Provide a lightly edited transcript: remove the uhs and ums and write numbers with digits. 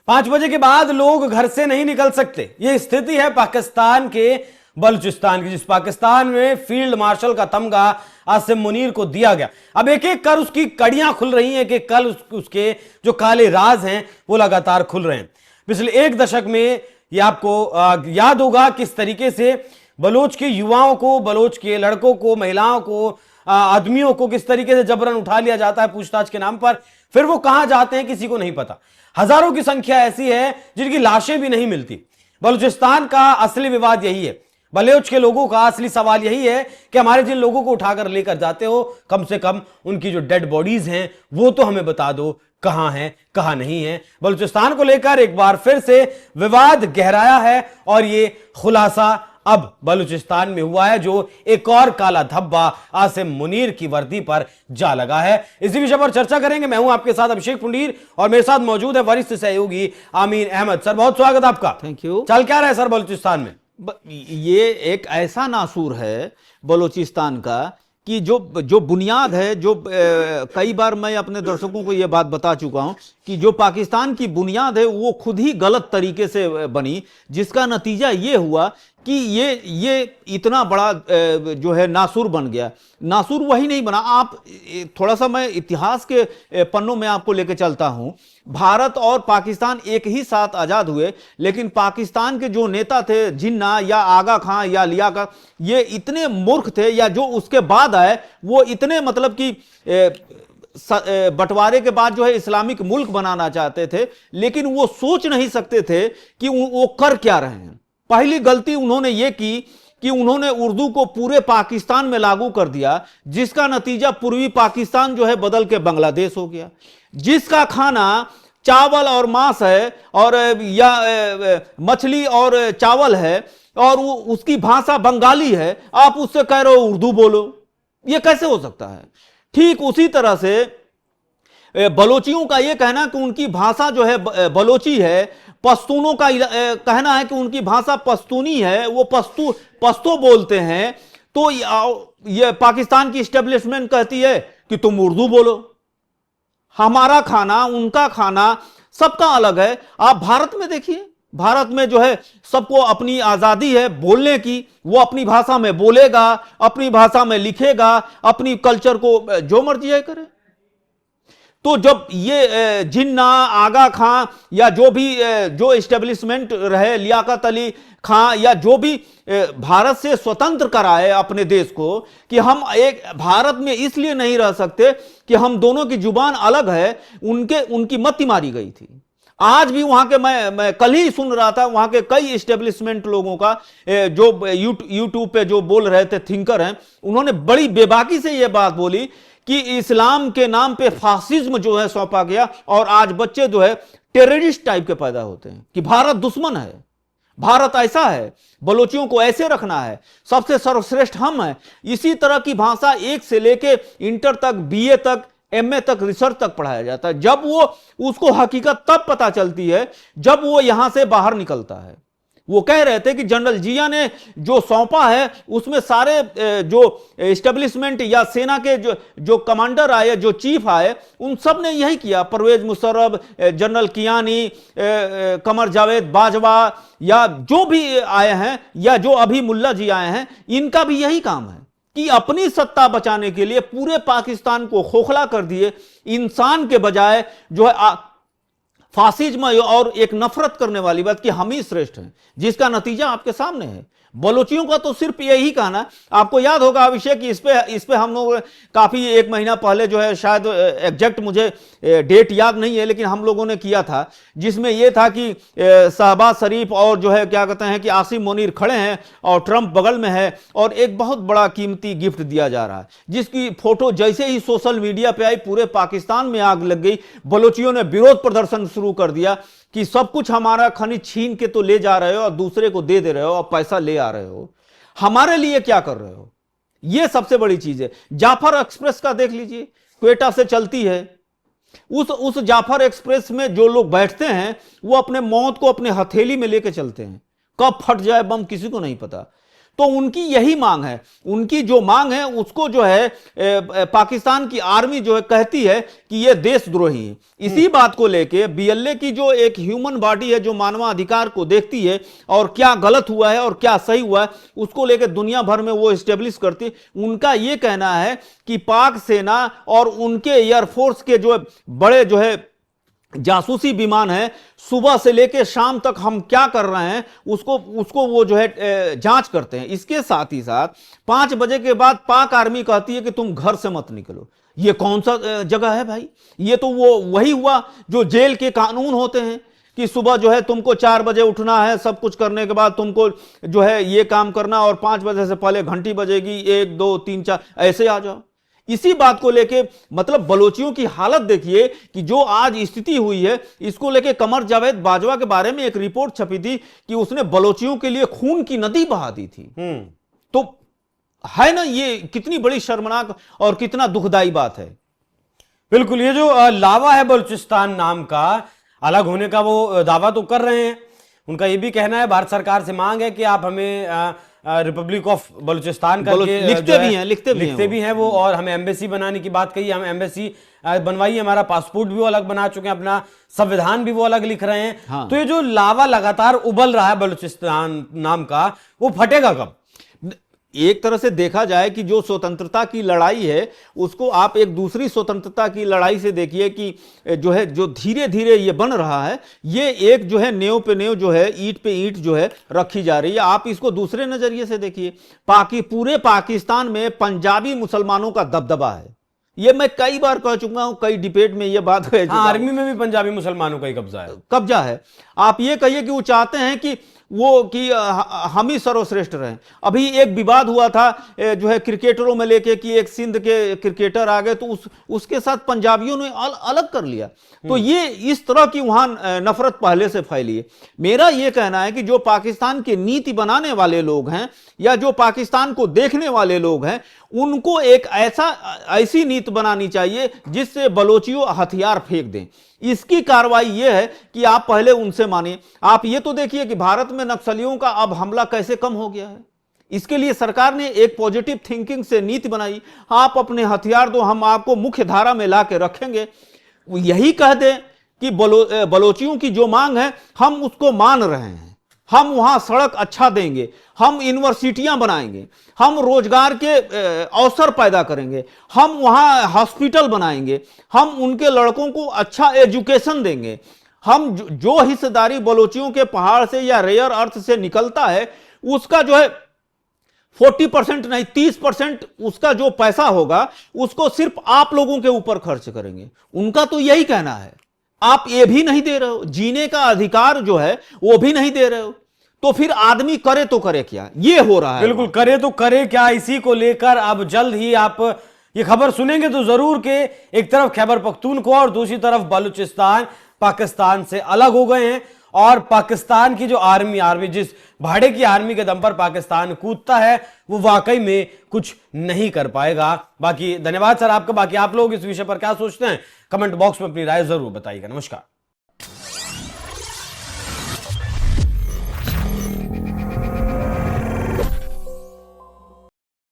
5 बजे के बाद लोग घर से नहीं निकल सकते। यह स्थिति है पाकिस्तान के बलूचिस्तान की, जिस पाकिस्तान में फील्ड मार्शल का तमगा आसिम मुनीर को दिया गया। अब एक एक कर उसकी कड़ियां खुल रही हैं कि कल उसके जो काले राज हैं वो लगातार खुल रहे हैं। पिछले एक दशक में ये आपको याद होगा किस तरीके से बलोच के युवाओं को, बलोच के लड़कों को, महिलाओं को, आदमियों को किस तरीके से जबरन उठा लिया जाता है पूछताछ के नाम पर। फिर वो कहां जाते हैं किसी को नहीं पता। हजारों की संख्या ऐसी है जिनकी लाशें भी नहीं मिलती। बलूचिस्तान का असली विवाद यही है। बलोच के लोगों का असली सवाल यही है कि हमारे जिन लोगों को उठाकर लेकर जाते हो, कम से कम उनकी जो डेड बॉडीज हैं वो तो हमें बता दो कहां हैं, कहां नहीं है। बलूचिस्तान को लेकर एक बार फिर से विवाद गहराया है और ये खुलासा अब बलूचिस्तान में हुआ है, जो एक और काला धब्बा आसिम मुनीर की वर्दी पर जा लगा है। इसी विषय पर चर्चा करेंगे। मैं हूं आपके साथ अभिषेक पुंडीर और मेरे साथ मौजूद है वरिष्ठ सहयोगी आमीन अहमद। सर, बहुत स्वागत आपका। Thank you. चल क्या रहा है सर बलूचिस्तान में? ये एक ऐसा नासूर है बलूचिस्तान का कि जो बुनियाद है, जो कई बार मैं अपने दर्शकों को ये बात बता चुका हूं कि जो पाकिस्तान की बुनियाद है वो खुद ही गलत तरीके से बनी, जिसका नतीजा ये हुआ कि ये इतना बड़ा जो है नासूर बन गया। नासूर वही नहीं बना। आप थोड़ा सा मैं इतिहास के पन्नों में आपको लेके चलता हूं। भारत और पाकिस्तान एक ही साथ आजाद हुए, लेकिन पाकिस्तान के जो नेता थे, जिन्ना या आगा खां या लियाकत, ये इतने मूर्ख थे, या जो उसके बाद आए वो इतने मतलब कि बंटवारे के बाद जो है इस्लामिक मुल्क बनाना चाहते थे, लेकिन वो सोच नहीं सकते थे कि वो कर क्या रहे हैं। पहली गलती उन्होंने ये की कि उन्होंने उर्दू को पूरे पाकिस्तान में लागू कर दिया, जिसका नतीजा पूर्वी पाकिस्तान जो है बदल के बांग्लादेश हो गया। जिसका खाना चावल और मांस है और या मछली और चावल है और उसकी भाषा बंगाली है, आप उससे कह रहे हो उर्दू बोलो, ये कैसे हो सकता है? ठीक उसी तरह से बलोचियों का यह कहना कि उनकी भाषा जो है बलोची है, पश्तूनों का कहना है कि उनकी भाषा पश्तूनी है, वो पश्तो बोलते हैं, तो ये पाकिस्तान की इस्टेब्लिशमेंट कहती है कि तुम उर्दू बोलो। हमारा खाना, उनका खाना, सबका अलग है। आप भारत में देखिए, भारत में जो है सबको अपनी आजादी है बोलने की, वो अपनी भाषा में बोलेगा, अपनी भाषा में लिखेगा, अपनी कल्चर को जो मर्जी है करे। तो जब ये जिन्ना, आगा खां या जो भी जो एस्टेब्लिशमेंट रहे, लियाकत अली खां या जो भी भारत से स्वतंत्र कराए अपने देश को, कि हम एक भारत में इसलिए नहीं रह सकते कि हम दोनों की जुबान अलग है, उनकी मत्ती मारी गई थी। आज भी वहां के मैं कल ही सुन रहा था, वहां के कई एस्टेब्लिशमेंट लोगों का जो यूट्यूब पे जो बोल रहे थे, थिंकर हैं, उन्होंने बड़ी बेबाकी से यह बात बोली कि इस्लाम के नाम पे फासिज्म जो है सौंपा गया, और आज बच्चे जो है टेररिस्ट टाइप के पैदा होते हैं कि भारत दुश्मन है, भारत ऐसा है, बलोचियों को ऐसे रखना है, सबसे सर्वश्रेष्ठ हम हैं। इसी तरह की भाषा 1 से लेके इंटर तक, बीए तक, एमए तक, रिसर्च तक पढ़ाया जाता है। जब वो उसको हकीकत तब पता चलती है जब वो यहां से बाहर निकलता है। वो कह रहे थे कि जनरल जिया ने जो सौंपा है उसमें सारे जो एस्टेब्लिशमेंट या सेना के जो कमांडर आए, जो चीफ आए, उन सब ने यही किया। परवेज मुशर्रफ, जनरल कियानी, कमर जावेद बाजवा या जो भी आए हैं, या जो अभी मुल्ला जी आए हैं, इनका भी यही काम है कि अपनी सत्ता बचाने के लिए पूरे पाकिस्तान को खोखला कर दिए। इंसान के बजाय जो है फासिज्म और एक नफरत करने वाली बात कि हम ही श्रेष्ठ हैं, जिसका नतीजा आपके सामने है। बलोचियों का तो सिर्फ यही कहना। आपको याद होगा अभिषेक कि इस पे हम लोग काफी 1 महीना पहले जो है, शायद एग्जैक्ट मुझे डेट याद नहीं है, लेकिन हम लोगों ने किया था, जिसमें यह था कि शहबाज शरीफ और जो है क्या कहते हैं कि आसिम मुनीर खड़े हैं और ट्रंप बगल में है, और एक बहुत बड़ा कीमती गिफ्ट दिया जा रहा है, जिसकी फोटो जैसे ही सोशल मीडिया पे आई पूरे पाकिस्तान में आग लग गई। बलोचियों ने विरोध प्रदर्शन शुरू कर दिया कि सब कुछ हमारा खनिज छीन के तो ले जा रहे हो और दूसरे को दे रहे हो और पैसा ले आ रहे हो, हमारे लिए क्या कर रहे हो? यह सबसे बड़ी चीज है। जाफर एक्सप्रेस का देख लीजिए, क्वेटा से चलती है। उस जाफर एक्सप्रेस में जो लोग बैठते हैं वो अपने मौत को अपने हथेली में लेके चलते हैं, कब फट जाए बम किसी को नहीं पता। तो उनकी यही मांग है, उनकी जो मांग है उसको जो है पाकिस्तान की आर्मी जो है कहती है कि ये देशद्रोही है। इसी बात को लेके बीएलए की जो एक ह्यूमन बॉडी है जो मानवाधिकार को देखती है और क्या गलत हुआ है और क्या सही हुआ है उसको लेके दुनिया भर में वो एस्टेब्लिश करती है। उनका ये कहना है कि पाक सेना और उनके एयरफोर्स के जो बड़े जो है जासूसी विमान है, सुबह से लेकर शाम तक हम क्या कर रहे हैं उसको वो जो है जांच करते हैं। इसके साथ ही साथ 5 बजे के बाद पाक आर्मी कहती है कि तुम घर से मत निकलो। ये कौन सा जगह है भाई? ये तो वो वही हुआ जो जेल के कानून होते हैं कि सुबह जो है तुमको 4 बजे उठना है, सब कुछ करने के बाद तुमको जो है ये काम करना और 5 बजे से पहले घंटी बजेगी, 1 2 3 4 ऐसे आ जाओ। इसी बात को लेके मतलब बलोचियों की हालत देखिए कि जो आज स्थिति हुई है, इसको लेके कमर जावेद बाजवा के बारे में एक रिपोर्ट छपी थी कि उसने बलोचियों के लिए खून की नदी बहा दी थी। तो है ना, ये कितनी बड़ी शर्मनाक और कितना दुखदाई बात है। बिल्कुल, ये जो लावा है बलूचिस्तान नाम का, अलग होने का वो दावा तो कर रहे हैं। उनका ये भी कहना है, भारत सरकार से मांग है कि आप हमें रिपब्लिक ऑफ बलूचिस्तान करके लिखते भी हैं वो, और हमें एम्बेसी बनाने की बात कही। हम एम्बेसी बनवाई, हमारा पासपोर्ट भी वो अलग बना चुके हैं, अपना संविधान भी वो अलग लिख रहे हैं। हाँ। तो ये जो लावा लगातार उबल रहा है बलूचिस्तान नाम का, वो फटेगा कब? एक तरह से देखा जाए कि जो स्वतंत्रता की लड़ाई है उसको आप एक दूसरी स्वतंत्रता की लड़ाई से देखिए कि जो है जो धीरे धीरे ये बन रहा है, ये एक जो है नेव पे नेव जो है ईंट पे ईंट जो है रखी जा रही है। आप इसको दूसरे नजरिए से देखिए, पूरे पाकिस्तान में पंजाबी मुसलमानों का दबदबा है। ये मैं कई बार कह चुका हूं, कई डिबेट में ये बात है। आर्मी में भी पंजाबी मुसलमानों का ही कब्जा है। आप ये कहिए कि वो चाहते हैं कि हम ही सर्वश्रेष्ठ रहें। अभी एक विवाद हुआ था जो है क्रिकेटरों में लेके कि एक सिंध के क्रिकेटर आ गए तो उसके साथ पंजाबियों ने अलग कर लिया। तो ये इस तरह की वहां नफरत पहले से फैली है। मेरा ये कहना है कि जो पाकिस्तान की नीति बनाने वाले लोग हैं या जो पाकिस्तान को देखने वाले लोग हैं, उनको एक ऐसी नीति बनानी चाहिए जिससे बलोचियों हथियार फेंक दें। इसकी कार्रवाई यह है कि आप पहले उनसे मानिए। आप ये तो देखिए कि भारत में नक्सलियों का अब हमला कैसे कम हो गया है। इसके लिए सरकार ने एक पॉजिटिव थिंकिंग से नीति बनाई, आप अपने हथियार दो, हम आपको मुख्य धारा में ला के रखेंगे। यही कह दें कि बलोचियों की जो मांग है हम उसको मान रहे हैं, हम वहां सड़क अच्छा देंगे, हम यूनिवर्सिटियां बनाएंगे, हम रोजगार के अवसर पैदा करेंगे, हम वहां हॉस्पिटल बनाएंगे, हम उनके लड़कों को अच्छा एजुकेशन देंगे। हम जो हिस्सेदारी बलोचियों के पहाड़ से या रेयर अर्थ से निकलता है उसका जो है 40% नहीं 30% उसका जो पैसा होगा उसको सिर्फ आप लोगों के ऊपर खर्च करेंगे। उनका तो यही कहना है। आप ये भी नहीं दे रहे हो, जीने का अधिकार जो है वो भी नहीं दे रहे हो, तो फिर आदमी करे तो करे क्या? ये हो रहा है। बिल्कुल, करे तो करे क्या, इसी को लेकर अब जल्द ही आप ये खबर सुनेंगे तो जरूर के एक तरफ खैबर पख्तूनख्वा और दूसरी तरफ बलूचिस्तान पाकिस्तान से अलग हो गए हैं, और पाकिस्तान की जो आर्मी जिस भाड़े की आर्मी के दम पर पाकिस्तान कूदता है वो वाकई में कुछ नहीं कर पाएगा। बाकी धन्यवाद सर आपका। बाकी आप लोग इस विषय पर क्या सोचते हैं, कमेंट बॉक्स में अपनी राय जरूर बताइएगा। नमस्कार।